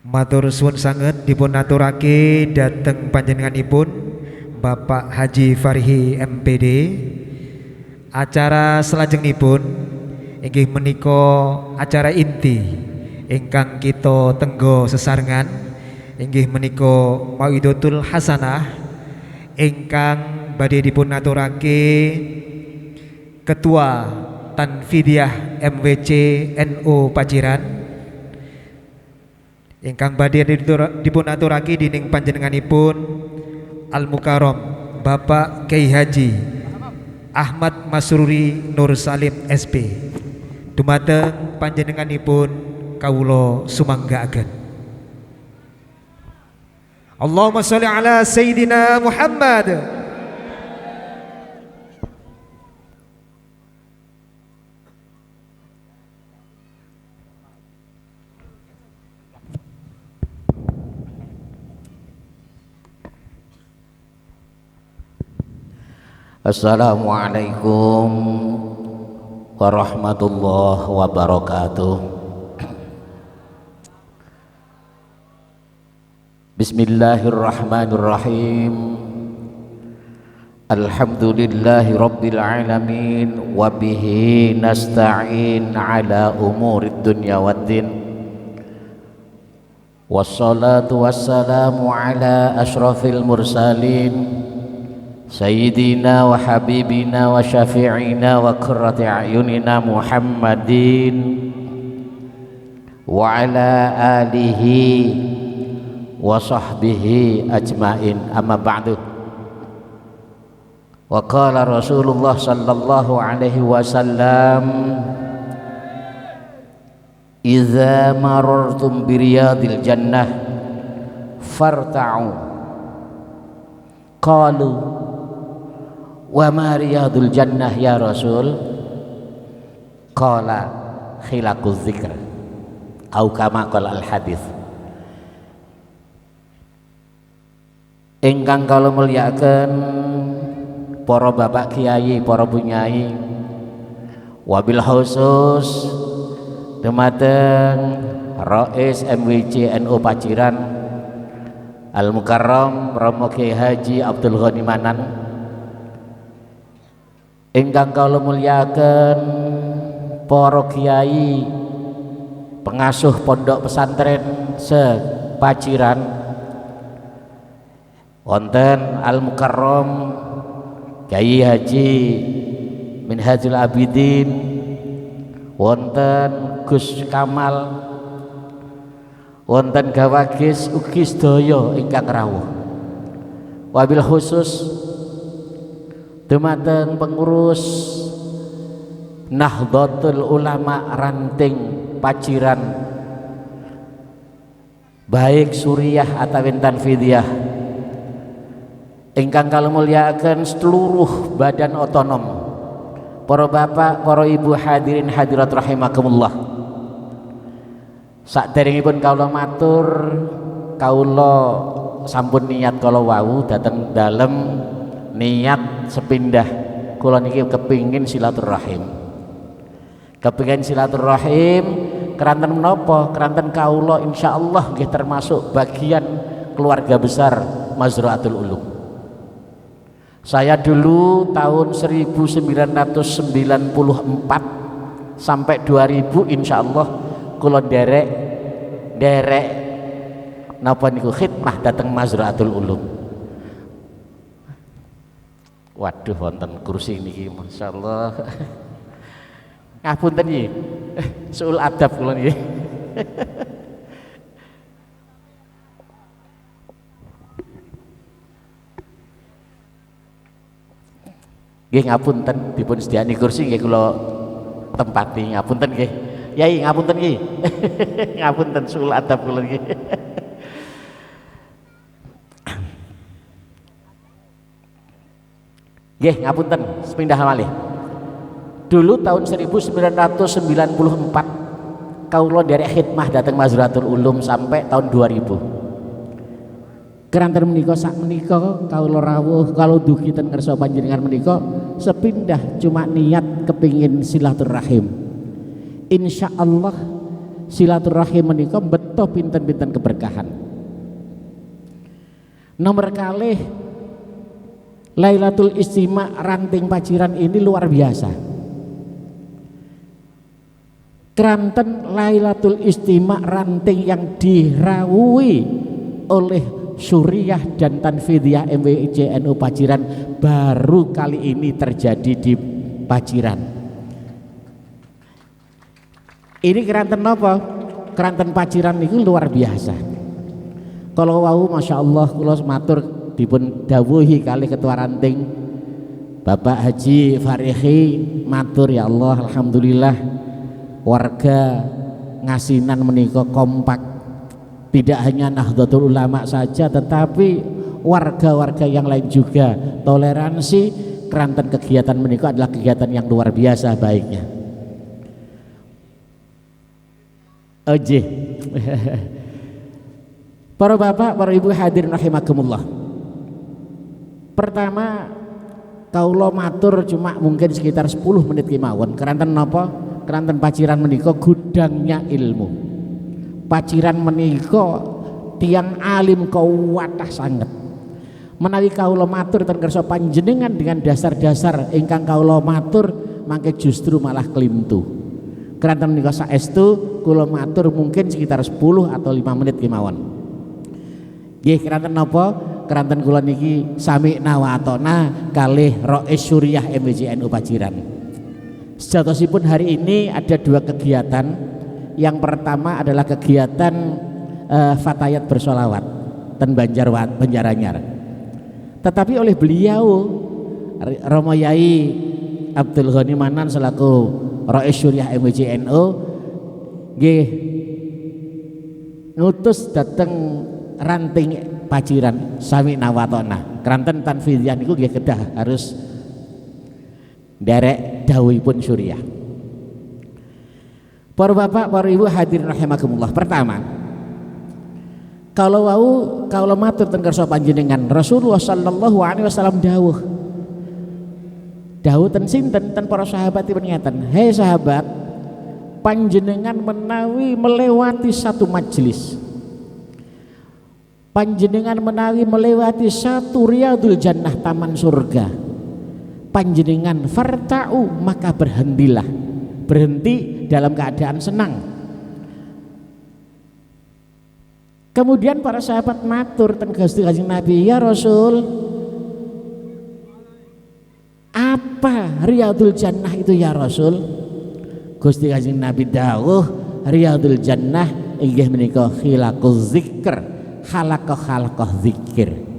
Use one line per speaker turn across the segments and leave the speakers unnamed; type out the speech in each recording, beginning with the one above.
Matur suwun sanget dipun aturake dhateng panjenenganipun Bapak Haji Farhi MPD. Acara salajengipun inggih menika acara inti ingkang kita tenggo sesarengan inggih menika Mau'idatul Hasanah ingkang badhe dipun aturake Ketua Tanfidiyah MWC NU Paciran ingkang badhe dipun aturake dening panjenenganipun Al Mukarram Bapak Kyai Haji Ahmad Masruri Nur Salim SP. Dumateng panjenenganipun kawula sumanggaaken. Allahumma sholli ala Sayyidina Muhammad.
Assalamualaikum warahmatullahi wabarakatuh. Bismillahirrahmanirrahim. Alhamdulillahi rabbil alamin wa bihi nasta'in ala umurid dunya waddin. Wassalatu wassalamu ala asyrafil mursalin Sayyidina wa habibina wa syafi'ina wa qurrati a'yunina Muhammadin wa ala alihi wa sahbihi ajmain, amma ba'du. Wa qala Rasulullah sallallahu alaihi wasallam, idza marartum biriyadil jannah farta'u. Qalu wa ma riyadul jannah ya Rasul? Qala khilaquz zikr, au kama qala al hadis. Ingkang kula mulyakaken para bapak kiai, para bunyai, wabil khusus dumateng Rais MWC NU Paciran Al Mukarram Romo Kyai Haji Abdul Ghani Manan. Ingkang kula mulyakaken para kiai pengasuh pondok pesantren se-Paciran, wonten Al Mukarram Kyai Haji Minhajul Abidin, wonten Gus Kamal, wonten Gawagis ugi sedaya ingkang rawuh. Wabil khusus dumateng pengurus Nahdlatul Ulama ranting Paciran, baik Suriah ataupun Tanfidiyah, ingkang kula mulyakaken seluruh badan otonom, para bapak, para ibu hadirin hadirat rahimakumullah. Saderengipun kawula matur, kawula sampun niat kala wau dhateng dalem niat sepindah kula niki kepingin silaturahim. Kepingin silaturahim keranten menapa? Keranten kawula insyaallah nggih termasuk bagian keluarga besar Mazra'atul Ulum. Saya dulu tahun 1994 sampai 2000 insyaallah kula derek napa niku khidmah dateng Mazra'atul Ulum. Waduh wonten kursi niki masyaallah. Ngapunten nggih. Suul adab kula niki. Nggih ngapunten dipun sediani kursi nggih kula tempati, ngapunten nggih. Yai ngapunten nggih. Ngapunten suul adab kula niki. Nggih ngapunten sepindah malih. Dulu tahun 1994 kawula dari khidmah dateng Mazra'atul Ulum sampai tahun 2000. Keranten menika sak menika kawula rawuh kalau dugi ten ngersa panjenengan menika sepindah cuma niat kepingin silaturahim. Insyaallah silaturahim menika beto pinten-pinten keberkahan. Nomor kalih Lailatul Istima ranting Paciran ini luar biasa. Keranten Lailatul Istima ranting yang dirawui oleh Suriah dan Tanfidiyah MWIJNU Paciran baru kali ini terjadi di Paciran. Ini keranten apa? Keranten Paciran itu luar biasa. Kalau wau masya Allah kula matur dipun dawuhi kali ketua ranting Bapak Haji Farihi matur ya Allah alhamdulillah warga Ngasinan menika kompak, tidak hanya Nahdlatul Ulama saja tetapi warga-warga yang lain juga toleransi. Keranten kegiatan menika adalah kegiatan yang luar biasa baiknya. Oje. Para bapak, para ibu hadirin rahimakumullah. Pertama, kaula matur cuma mungkin sekitar 10 menit kemawon. Keranten napa? Keranten Paciran menika gudangnya ilmu. Paciran menika tiang alim kuwatah sanget. Menawi kaula matur ten kersa panjenengan dengan dasar-dasar ingkang kaula matur mangke justru malah klimtu. Keranten menika saestu kula matur mungkin sekitar 10 atau 5 menit kemawon. Nggih keranten napa? Keranten kula niki sami'na wa atona kalih Rais Suriah MWJNU Paciran. Sejatosipun hari ini ada 2 kegiatan. Yang pertama adalah kegiatan Fatayat bersolawat ten Banjaranyar. Tetapi oleh beliau Romo Yai Abdul Ghani Manan selaku Rais Suriah MWJNU nggih ngutus dateng ranting Paciran sami nawatona keranten Tanfidiyah niku nggih kedah harus derek dawuhipun Suriah. Para bapak, para ibu hadirin rahimakumullah. Pertama, kalau wau kaula matur ten kersa panjenengan Rasulullah sallallahu alaihi wasallam dawuh ten sinten ten para sahabat ipun ngeten, hei sahabat, panjenengan menawi melewati satu majelis, panjenengan menawi melewati satu riyadul jannah taman surga, panjenengan farta'u maka berhentilah, berhenti dalam keadaan senang. Kemudian para sahabat matur ten Gusti Kanjeng Nabi, ya Rasul, apa riyadul jannah itu ya Rasul? Gusti Kanjeng Nabi dawuh riyadul jannah inggih menika khilaquz zikr, halaqah zikir.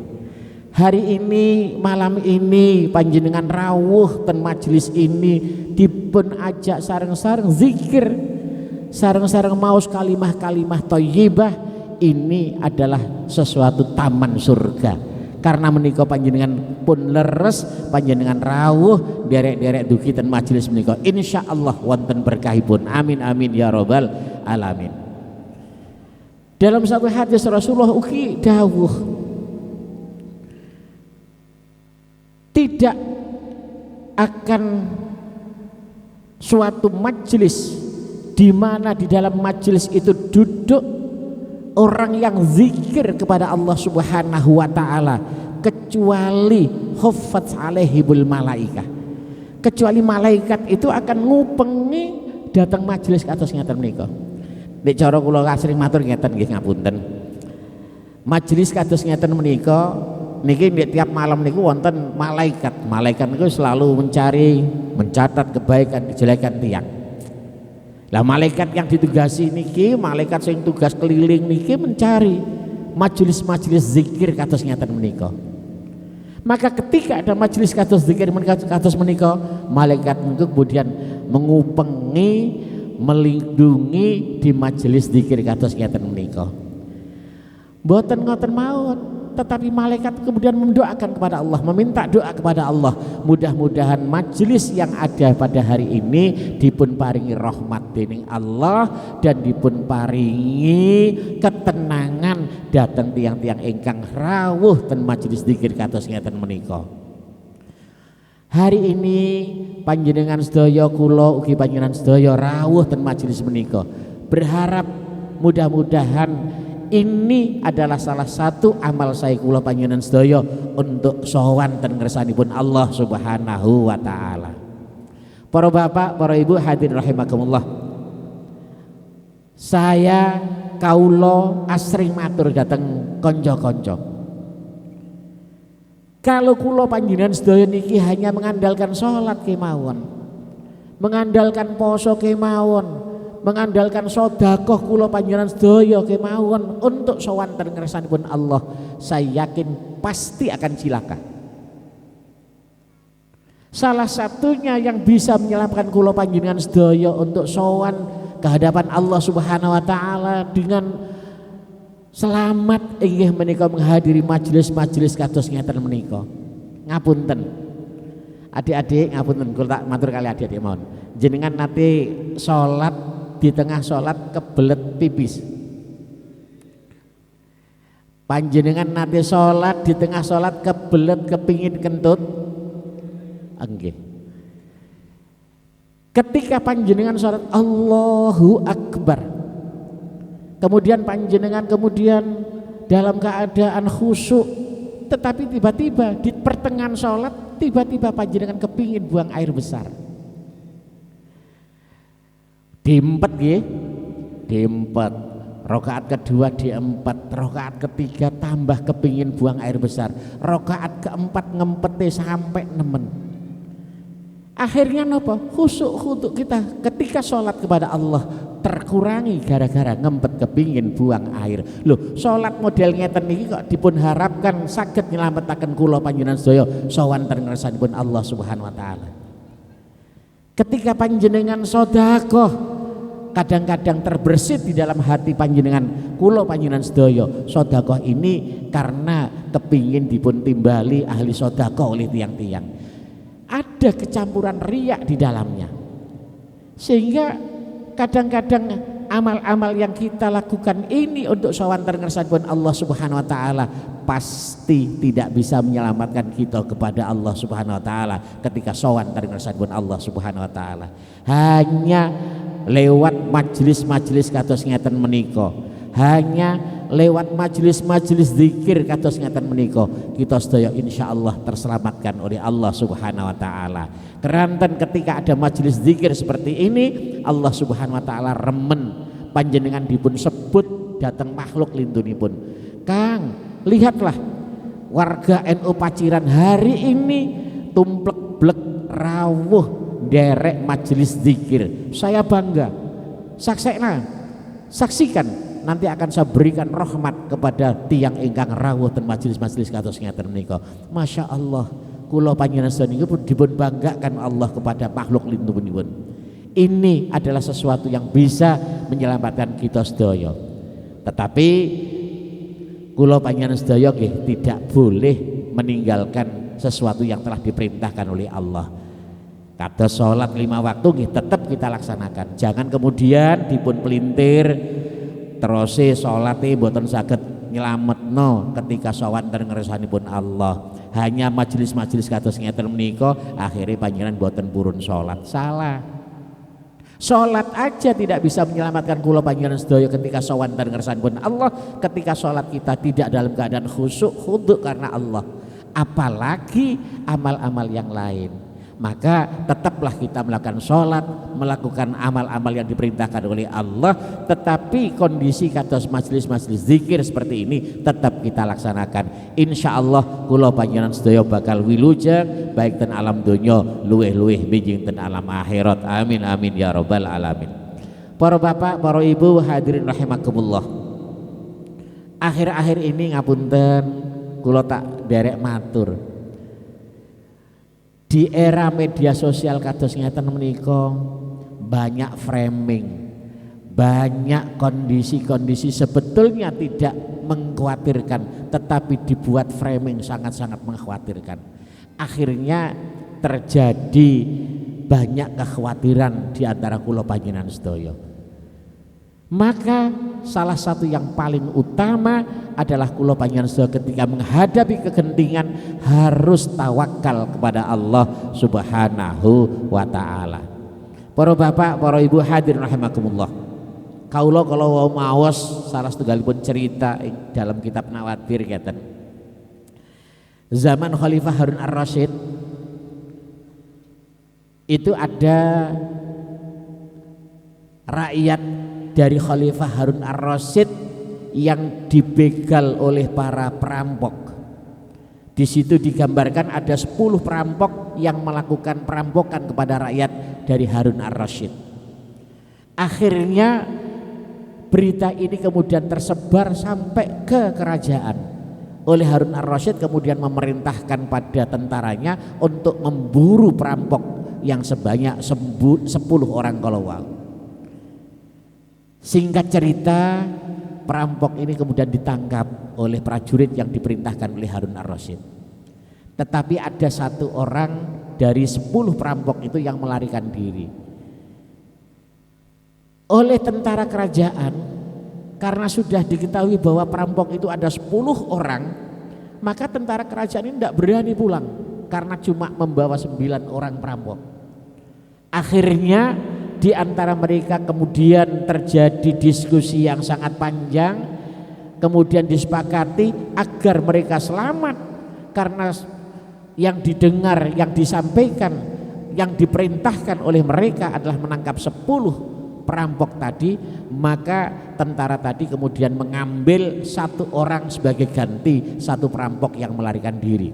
Hari ini malam ini panjenengan rawuh ten majelis ini dipun ajak sareng-sareng zikir, sareng-sareng maos kalimah-kalimah thayyibah. Ini adalah sesuatu taman surga. Karena menika panjenengan pun leres, panjenengan rawuh derek-derek dugi ten majelis menika. Insyaallah wonten berkahipun. Amin amin ya rabbal alamin. Dalam satu hadis Rasulullah ugi dawuh, tidak akan suatu majelis di mana di dalam majelis itu duduk orang yang zikir kepada Allah Subhanahu wa taala kecuali huffaz alaihibul malaikah, kecuali malaikat itu akan ngupengi datang majelis kados ngeten menika. Nek cara kula asring matur ngeten nggih ngapunten. Majelis kados ngeten menika niki tiap malam niku wonten malaikat. Malaikat niku selalu mencari, mencatat kebaikan kejelekan tiang. Lah malaikat yang ditugasi niki, malaikat sing tugas keliling niki mencari majelis-majelis zikir kados ngeten menika. Maka ketika ada majelis kados zikir kados menika, malaikat niku kemudian mengupengi, melindungi di majelis zikir kados ngeten menika. Mboten ngoten mawon, tetapi malaikat kemudian mendoakan kepada Allah, meminta doa kepada Allah, mudah-mudahan majelis yang ada pada hari ini dipun paringi rahmat dening Allah dan dipun paringi ketenangan dhateng tiang-tiang ingkang rawuh ten majelis zikir kados ngeten menika. Hari ini panjenengan sedaya kula ugi panjenengan sedaya rawuh ten majelis menika, berharap mudah-mudahan ini adalah salah satu amal saya kula panjenengan sedaya untuk sowan ten ngersanipun Allah Subhanahu wa taala. Para bapak, para ibu hadirin rahimakumullah. Saya kaulo asring matur dateng konco-konco. Kalau kula panjenengan sedaya niki hanya mengandalkan sholat kemawon, mengandalkan poso kemawon, mengandalkan sedekah kula panjenengan sedaya kemawon untuk sowan ten ngersanipun Allah, saya yakin pasti akan cilaka. Salah satunya yang bisa menyelamatkan kula panjenengan sedaya untuk sowan ke hadapan Allah Subhanahu wa taala dengan selamat inggih menika menghadiri majelis-majelis kados ngeten menika. Ngapunten. Adik-adik ngapunten kula tak matur kali adik-adik mawon. Jenengan nate salat di tengah salat kebelet pipis. Panjenengan nate salat di tengah salat kebelet kepingin kentut. Nggih. Ketika panjenengan salat Allahu Akbar, kemudian panjenengan dalam keadaan khusyuk, tetapi tiba-tiba di pertengahan salat tiba-tiba panjenengan kepingin buang air besar. Diempet nggih, diempet. Rakaat kedua diempet, rakaat ketiga tambah kepingin buang air besar, rakaat keempat ngempete sampai nemen. Akhirnya napa? Khusyuk kita ketika sholat kepada Allah terkurangi gara-gara ngempet kepingin buang air. Loh, sholat model ngeten niki kok dipun harapkan saged nyelametaken kula panjenengan sedaya sowan ten ngarsanipun Allah Subhanahu wa taala. Ketika panjenengan sedekah kadang-kadang terbersit di dalam hati panjenengan kula panjenengan sedaya, sedekah ini karena kepingin dipun timbali ahli sedekah oleh tiang-tiang. Ada kecampuran riak di dalamnya, sehingga kadang-kadang amal-amal yang kita lakukan ini untuk sowan ten ngarsanipun Allah Subhanahu wa taala pasti tidak bisa menyelamatkan kita kepada Allah Subhanahu wa taala ketika sowan ten ngarsanipun Allah Subhanahu wa taala. Hanya lewat majelis-majelis kados ngeten menika, hanya lewat majelis-majelis zikir kados ngeten menika kita sedaya insyaallah terselamatkan oleh Allah Subhanahu wa taala. Keranten ketika ada majelis zikir seperti ini, Allah Subhanahu wa taala remen panjenengan dipun sebut datang makhluk lindunipun. Kang, lihatlah warga NU Paciran hari ini tumplek-blek rawuh derek majelis zikir. Saya bangga. Saksikan nanti akan saya berikan rahmat kepada tiang ingkang rawuh ten majelis-majelis kados ngeten menika. Masya Allah, kula panjenengan sedaya dipun banggakan Allah kepada makhluk lindunipun. Ini adalah sesuatu yang bisa menyelamatkan kita sedaya. Tetapi kula panjenengan sedaya nggih tidak boleh meninggalkan sesuatu yang telah diperintahkan oleh Allah. Kados salat 5 waktu nggih tetap kita laksanakan. Jangan kemudian dipun pelintir terus salate mboten saged nyelametno ketika sowan ten ngarsanipun Allah. Hanya majelis-majelis kados ngeten menika akhirnya panjenengan mboten purun salat. Salah. Salat aja tidak bisa menyelamatkan kula panjenengan sedaya ketika sowan ten ngarsanipun Allah, ketika salat kita tidak dalam keadaan khusyuk khudu karena Allah. Apalagi amal-amal yang lain. Maka tetaplah kita melakukan sholat, melakukan amal-amal yang diperintahkan oleh Allah, tetapi kondisi kados majelis-majelis zikir seperti ini tetap kita laksanakan. Insya Allah kula panjenengan sedaya bakal wilujeng baik ten alam donya luweh-luweh bijing ten alam akhirat. Amin amin ya rabbal alamin. Para bapak, para ibu hadirin rahimakumullah. Akhir-akhir ini ngapunten kula tak derek matur. Di era media sosial kados ngeten menika banyak framing, banyak kondisi-kondisi sebetulnya tidak mengkhawatirkan tetapi dibuat framing sangat-sangat mengkhawatirkan. Akhirnya terjadi banyak kekhawatiran di antara kula panjenengan sedaya. Maka salah satu yang paling utama adalah kula panjenengan sedaya ketika menghadapi kegentingan harus tawakal kepada Allah Subhanahu wa taala. Para bapak, para ibu hadirin rahimakumullah. Kaulo kalau maos salah setunggalipun cerita dalam kitab Nawadir ngeten. Zaman Khalifah Harun Ar-Rasyid itu ada rakyat dari Khalifah Harun Ar-Rasyid yang dibegal oleh para perampok. Di situ digambarkan ada 10 perampok yang melakukan perampokan kepada rakyat dari Harun Ar-Rasyid. Akhirnya berita ini kemudian tersebar sampai ke kerajaan. Oleh Harun Ar-Rasyid kemudian memerintahkan pada tentaranya untuk memburu perampok yang sebanyak 10 orang kolowal. Singkat cerita, perampok ini kemudian ditangkap oleh prajurit yang diperintahkan oleh Harun Ar-Rasyid. Tetapi ada 1 orang dari 10 perampok itu yang melarikan diri. Oleh tentara kerajaan, karena sudah diketahui bahwa perampok itu ada 10 orang, maka tentara kerajaan ini tidak berani pulang karena cuma membawa 9 orang perampok. Akhirnya di antara mereka kemudian terjadi diskusi yang sangat panjang, kemudian disepakati agar mereka selamat karena yang didengar, yang disampaikan, yang diperintahkan oleh mereka adalah menangkap 10 perampok tadi. Maka tentara tadi kemudian mengambil 1 orang sebagai ganti 1 perampok yang melarikan diri.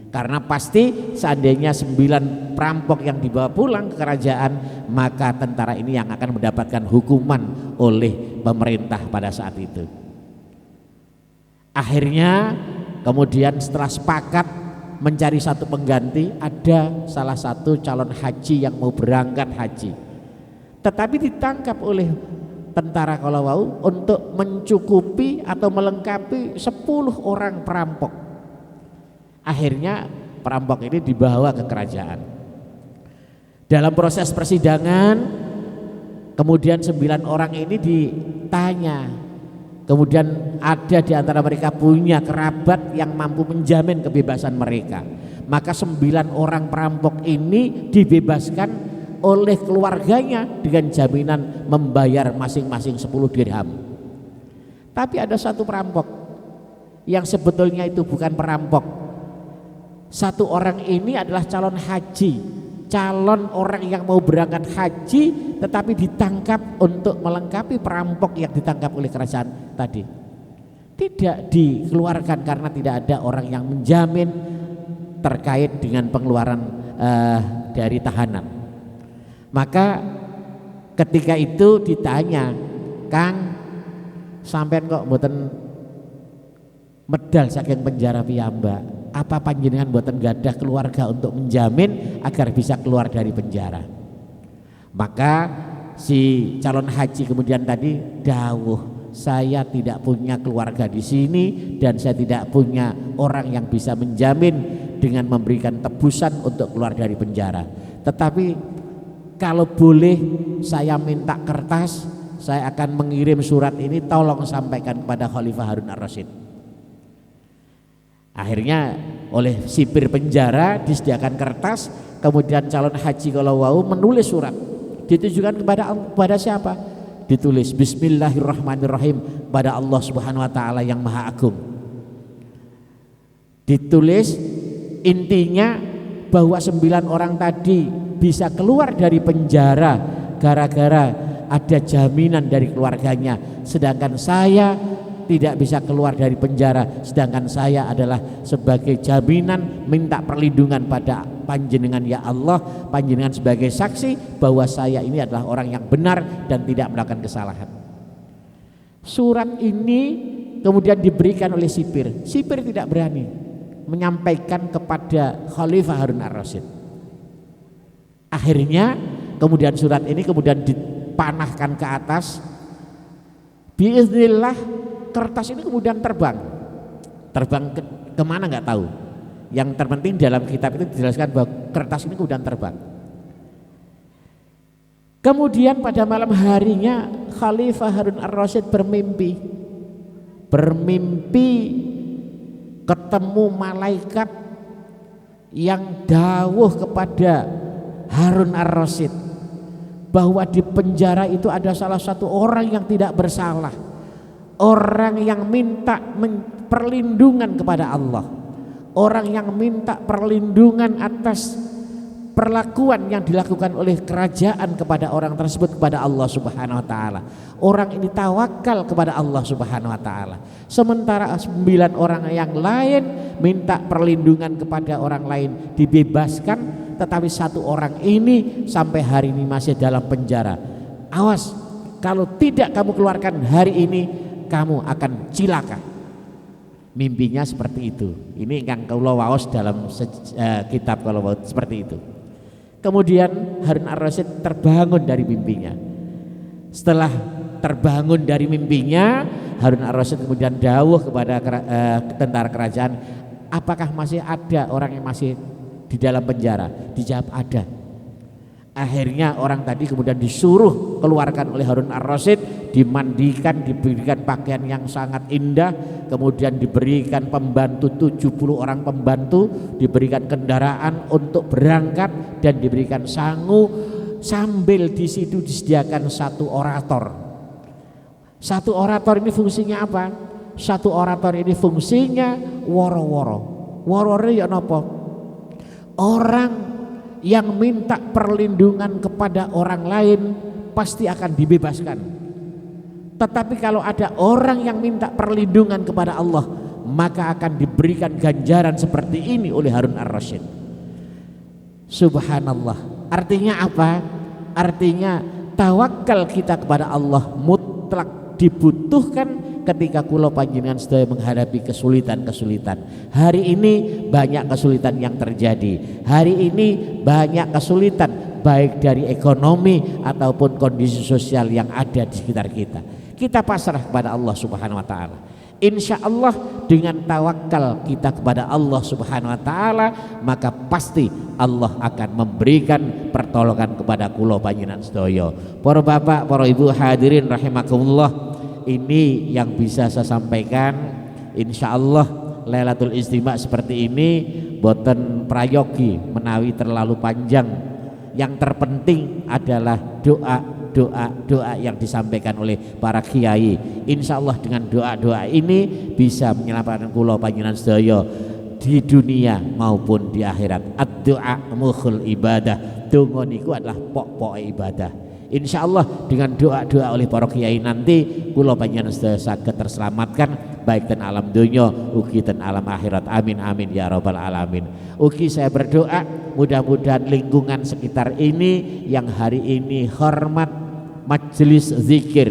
Karena pasti seandainya 9 perampok yang dibawa pulang ke kerajaan, maka tentara ini yang akan mendapatkan hukuman oleh pemerintah pada saat itu. Akhirnya kemudian setelah sepakat mencari 1 pengganti, ada salah satu calon haji yang mau berangkat haji, tetapi ditangkap oleh tentara Kolowau untuk mencukupi atau melengkapi 10 orang perampok. Akhirnya perampok ini dibawa ke kerajaan. Dalam proses persidangan kemudian 9 orang ini ditanya. Kemudian ada di antara mereka punya kerabat yang mampu menjamin kebebasan mereka. Maka 9 orang perampok ini dibebaskan oleh keluarganya dengan jaminan membayar masing-masing 10 dirham. Tapi ada 1 perampok yang sebetulnya itu bukan perampok. 1 orang ini adalah calon haji, calon orang yang mau berangkat haji, tetapi ditangkap untuk melengkapi perampok yang ditangkap oleh kerajaan tadi. Tidak dikeluarkan karena tidak ada orang yang menjamin terkait dengan pengeluaran dari tahanan. Maka ketika itu ditanya, "Kang, sampean kok mboten medal saking penjara piyambak? Apa panjenengan mboten gadah keluarga untuk menjamin agar bisa keluar dari penjara?" Maka si calon haji kemudian tadi dawuh, "Saya tidak punya keluarga di sini dan saya tidak punya orang yang bisa menjamin dengan memberikan tebusan untuk keluar dari penjara. Tetapi kalau boleh saya minta kertas, saya akan mengirim surat ini, tolong sampaikan kepada Khalifah Harun Ar-Rasyid." Akhirnya oleh sipir penjara disediakan kertas, kemudian calon haji Kolowau menulis surat. Ditujukan kepada siapa? Ditulis Bismillahirrahmanirrahim, pada Allah Subhanahu wa taala yang Maha Agung. Ditulis intinya bahwa 9 orang tadi bisa keluar dari penjara gara-gara ada jaminan dari keluarganya, sedangkan saya tidak bisa keluar dari penjara, sedangkan saya adalah sebagai jaminan minta perlindungan pada panjenengan ya Allah, panjenengan sebagai saksi bahwa saya ini adalah orang yang benar dan tidak melakukan kesalahan. Surat ini kemudian diberikan oleh sipir. Sipir tidak berani menyampaikan kepada Khalifah Harun Ar-Rasyid. Akhirnya kemudian surat ini kemudian dipanahkan ke atas. Biiznillah kertas ini kemudian terbang kemana nggak tahu. Yang terpenting dalam kitab itu dijelaskan bahwa kertas ini kemudian terbang. Kemudian pada malam harinya Khalifah Harun Ar-Rasyid bermimpi ketemu malaikat yang dawuh kepada Harun Ar-Rasyid bahwa di penjara itu ada salah satu orang yang tidak bersalah, orang yang minta perlindungan kepada Allah, orang yang minta perlindungan atas perlakuan yang dilakukan oleh kerajaan kepada orang tersebut kepada Allah Subhanahu wa taala. Orang ini tawakal kepada Allah Subhanahu wa taala. Sementara 9 orang yang lain minta perlindungan kepada orang lain dibebaskan, tetapi 1 orang ini sampai hari ini masih dalam penjara. Awas, kalau tidak kamu keluarkan hari ini, kamu akan cilaka. Mimpinya seperti itu. Ini ingkang kula waos dalam kitab kalau seperti itu. Kemudian Harun ar-Rasyid terbangun dari mimpinya. Setelah terbangun dari mimpinya, Harun ar-Rasyid kemudian dawuh kepada tentara kerajaan, apakah masih ada orang yang masih di dalam penjara? Dijawab ada. Akhirnya orang tadi kemudian disuruh keluarkan oleh Harun ar-Rasyid, dimandikan, diberikan pakaian yang sangat indah, kemudian diberikan pembantu 70 orang pembantu, diberikan kendaraan untuk berangkat dan diberikan sangu, sambil di situ disediakan 1 orator. 1 orator ini fungsinya apa? 1 orator ini fungsinya woro-woro. Woro-woro ya napa? Orang yang minta perlindungan kepada orang lain pasti akan dibebaskan. Tetapi kalau ada orang yang minta perlindungan kepada Allah, maka akan diberikan ganjaran seperti ini oleh Harun ar-Rasyid. Subhanallah. Artinya apa? Artinya tawakal kita kepada Allah mutlak dibutuhkan ketika kula panjenengan sedaya menghadapi kesulitan-kesulitan. Hari ini banyak kesulitan yang terjadi. Hari ini banyak kesulitan baik dari ekonomi ataupun kondisi sosial yang ada di sekitar kita. Kita pasrah kepada Allah Subhanahu wa taala. Insya Allah dengan tawakal kita kepada Allah Subhanahu wa taala, maka pasti Allah akan memberikan pertolongan kepada kula panjenengan sedaya. Para bapak, para ibu hadirin rahimakumullah, ini yang bisa saya sampaikan. Insya Allah Lailatul Istimewa seperti ini boten prayogi menawi terlalu panjang. Yang terpenting adalah doa yang disampaikan oleh para kiai. Insya Allah dengan doa-doa ini bisa menyelamatkan kula panjenengan sedaya di dunia maupun di akhirat. Ad-doa mukhul ibadah. Donga niku adalah pokok ibadah. Insya Allah dengan doa-doa oleh para kiai nanti kula panjenengan sedaya saged terselamatkan baik ten alam dunya ugi ten alam akhirat. Amin amin ya rabbal alamin. Ugi saya berdoa mudah-mudahan lingkungan sekitar ini yang hari ini hormat majelis zikir,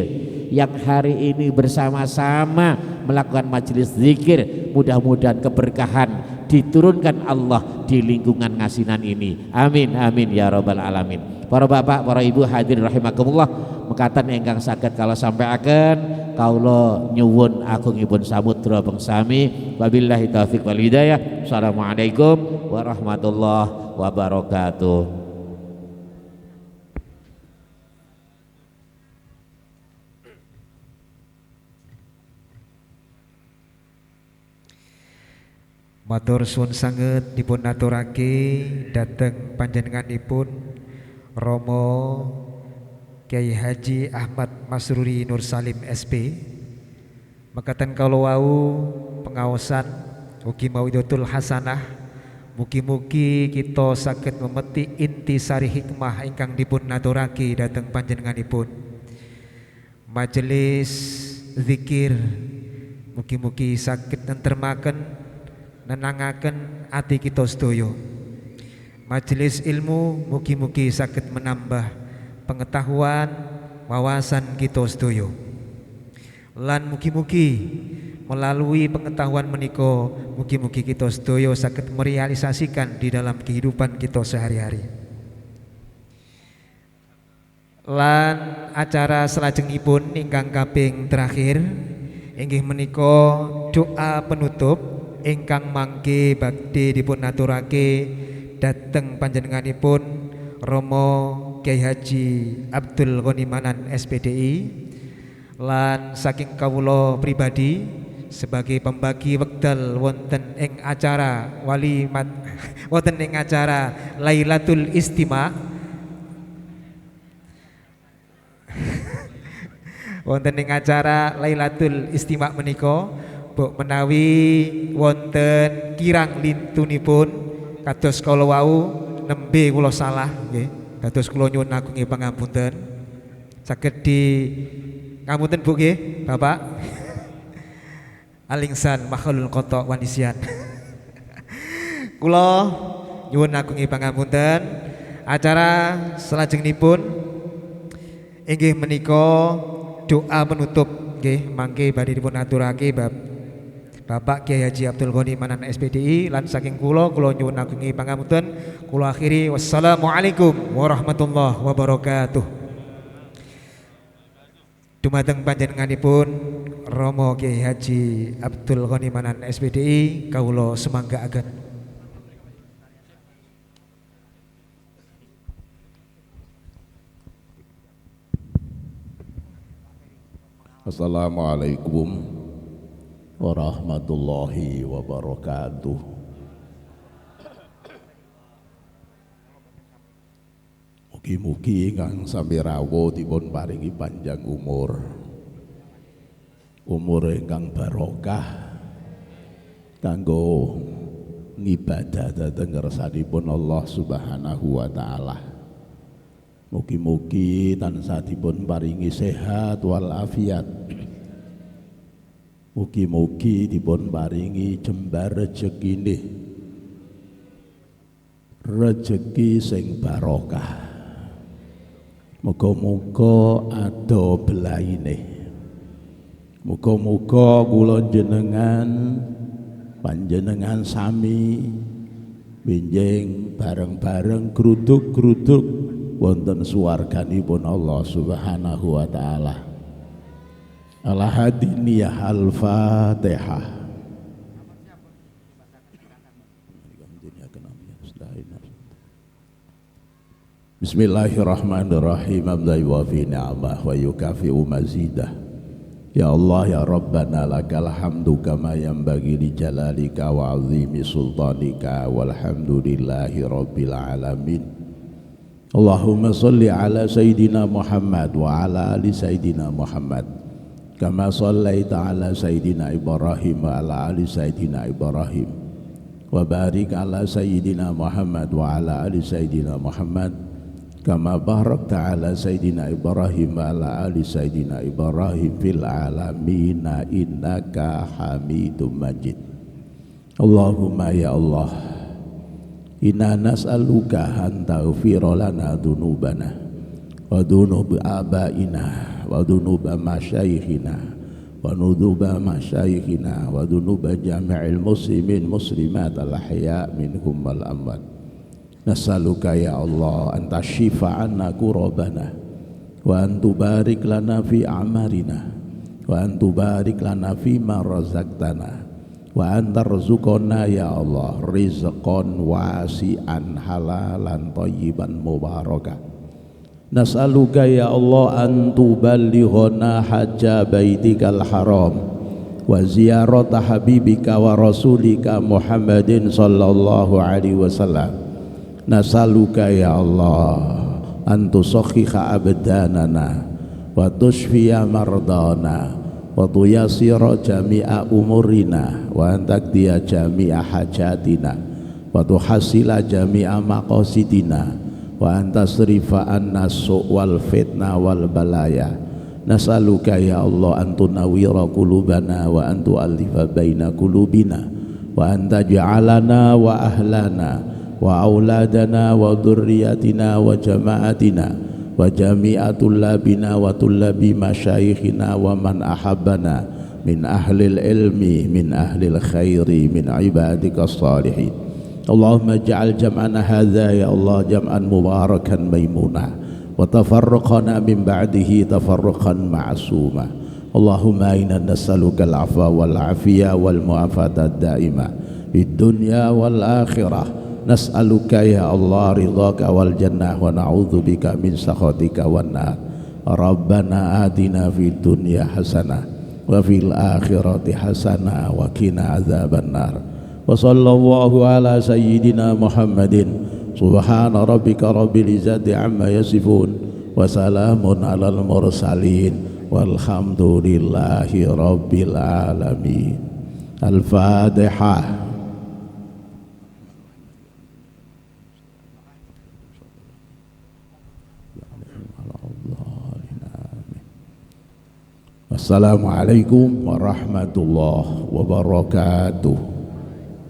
yang hari ini bersama-sama melakukan majelis zikir, mudah-mudahan keberkahan diturunkan Allah di lingkungan ngasinan ini. Amin amin ya rabbal alamin. Para bapak, para ibu hadirin rahimakumullah, mekaten ingkang saged kala sampaiaken kaula nyuwun agungipun samudra bengsami. Wabillahi taufiq wal hidayah. Assalamualaikum warahmatullahi wabarakatuh.
Matur suwun sanget dipun aturake dhateng panjenenganipun Romo Kyai Haji Ahmad Masruri Nur Salim SP. Mekaten kala wau pengaosan ugi mawidatul hasanah. Mugi-mugi kita saged memetik inti sari hikmah ingkang dipun aturake dhateng panjenenganipun majelis zikir. Mugi-mugi saged nentremaken nenangaken ati kita sedaya. Majelis ilmu mugi-mugi saged menambah pengetahuan wawasan kita sedaya. Lan mugi-mugi melalui pengetahuan menika mugi-mugi kita sedaya saged merealisasikan di dalam kehidupan kita sehari-hari. Lan acara salajengipun ingkang kaping terakhir inggih menika doa penutup ingkang mangke badhe dipun aturake dhateng panjenenganipun Romo Kyai Haji Abdul Ghani Manan SPDI lan saking kawula pribadi sebagai pembagi wekdal wonten ing acara walimat wonten ing acara Lailatul Istimewa wonten ing acara Lailatul Istima menika mbok menawi wonten kirang lintunipun kados kala wau nembe kula salah nggih kados kula nyuwun agung pangapunten saged di ngapunten Bu nggih Bapak alingsan makhlul qata wa nisyan kula nyuwun agung pangapunten acara salajengipun inggih menika doa penutup nggih mangke badhe dipun aturake Bapak Kiai Haji Abdul Ghani Manan SPDI lan saking kula nyuwun agung pangapunten kula akhiri wassalamualaikum warahmatullahi wabarakatuh. Dumateng panjenenganipun Romo Kiai Haji Abdul Ghani Manan SPDI kawula semanggaaken.
Assalamualaikum warahmatullahi wabarakatuh. Mugi-mugi ingkang sami rawuh dipun paringi panjang umur ingkang barokah kanggo ngibadah dhateng ngersanipun Allah Subhanahu wa taala. Mugi-mugi tansah dipun paringi sehat wal afiat. Mugi-mugi dipun paringi jembar rezekine, rezeki sing barokah. Muga-muga ada belaine. Muga-muga kula jenengan panjenengan sami benjing bareng-bareng gruduk-gruduk wonten swarganipun Allah Subhanahu wa taala. Al-Hadiniyah Al-Fatihah. Bismillahirrahmanirrahim. Hamdan yuwafi ni'amah wa yukafi'u mazidah. Ya Allah ya Rabbana lakal hamdu kama yanbaghi li jalalika wa 'azimi sultanika walhamdulillahi rabbil alamin. Allahumma salli ala Sayyidina Muhammad wa ala ali Sayyidina Muhammad kama sallaita ala Sayyidina Ibrahim wa ala ali Sayyidina Ibrahim wa barik ala Sayyidina Muhammad wa ala ali Sayyidina Muhammad kama barakta ala Sayyidina Ibrahim wa ala ali Sayyidina Ibrahim fil alamin innaka Hamidum Majid. Allahumma ya Allah, inna nas'aluka an taghfira lana dhunubana wa dhunub abaina wa dhunub masyayikhina wa nuduba masyayikhina wa dhunuba jami'il muslimin muslimat al-ahya minhum wal amwat. Nas'aluka ya Allah an tashifa anna kurabana wa an tubarik lana fi amarina wa an tubarik lana fi ma razaqtana wa antarzuqona ya Allah rizqan wasi'an halalan thayyiban mubarakah. Nas'aluka ya Allah an tuballighana hajja baitikal haram wa ziyarata habibika wa rasulika Muhammadin sallallahu alaihi wasallam. Nas'aluka ya Allah an tusakhiha abdanana wa tushfiya mardana wa tuyassira jami'a umurina wa antakdiya jami'a hajatina wa tuhassila jami'a maqasidina wa antasrifa anna su'wal fitna wal balaya. Nas'aluka ya Allah an tunawwira qulubana wa an tu'allifa baina qulubina wa an taj'alana wa ahlana wa auladana wa dhurriyyatina wa jama'atina wa jami'a tullabina wa tullabi masyayikhina wa man ahabbana min ahlil ilmi min ahlil khairi min ibadika salihin. Allahumma ja'al jam'ana hadha ya Allah jam'an mubarakan maimuna wa tafarruqana min ba'dihi tafarruqan ma'suma. Allahumma inna nas'aluka al-'afwa wal 'afiyya wal mu'afata ad-da'ima fid dunya wal akhirah. Nas'aluka ya Allah ridhaka wal jannah wa na'udzubika min sakhatika wan nar. Rabbana atina fid dunya hasanah wa fil akhirati hasanah wa qina adzaban nar. Wa sallallahu ala sayyidina Muhammadin subhana rabbika rabbil izzati amma yasifun wa salamun alal mursalin walhamdulillahi rabbil alamin. Al-Fatihah. Wassalamualaikum warahmatullahi wabarakatuh.